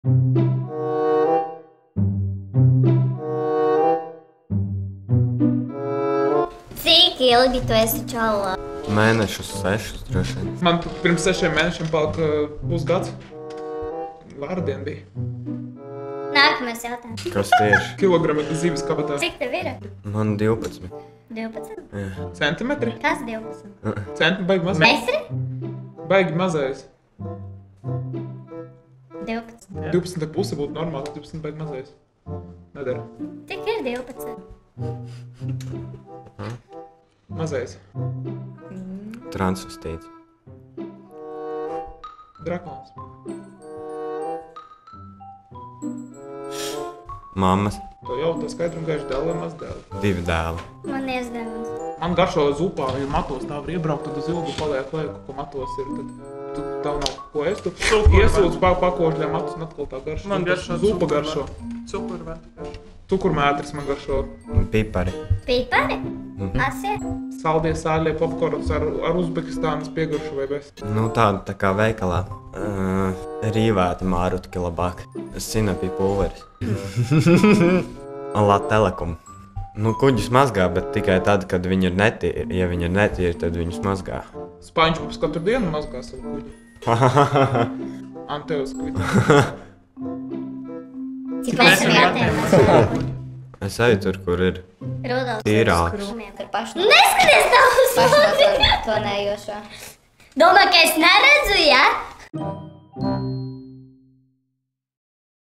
Cik ilgi tu esi čalā? Mēnešus 6 droši vien. Man pirms 6 mēnešiem palika pusgads. Vārdien bija. Nākamais jautājums. Kas tieši? Kilogrami zivis kabatā. Cik tev ir? Man 12. 12? Centimetri? Kas 12? Centimetri baigi mazais. Metri? Baigi mazais. 12. 12,5 būtu normāli, 12 baigi mazais. Nedara. Cik ir 12? Mazais. Transvestīts. Drakons. Mammas. To jau tā skaidri un gaiši dēli vai mazdēli. 2 dēli. Man iesdevums. Man garšo zupā, ja matos tā var iebraukt, tad uz ilgu paliek laiku, ko matos ir. Tad tev nav ko ēst. Tu iesūdz pakošļā matus un atkal tā garšo. Man garšo zupa garšo. Cukurvēti garšo. Cukurmētris man garšo. Pipari. Pipari? Asie? Saldie, sāļie popkorns ar Uzbekistānas piegaršu vai bez. Nu tāda tā kā veikalā. Rīvēta mārutki labāk. Sinapī pulveris. La Telekom. Nu, kuģis mazgā, bet tikai tad, kad viņi ir netīri. Ja viņi ir netīri, tad viņus mazgā. Spaņķups katru dienu mazgā savu kuģi. Antevas kvitā. Cik mēs esam jātēmās? Es eju tur, kur ir Rudolfs. tīrāks. Neskaties tā uz mani! To nejošo. Domā, ka es neredzu, ja?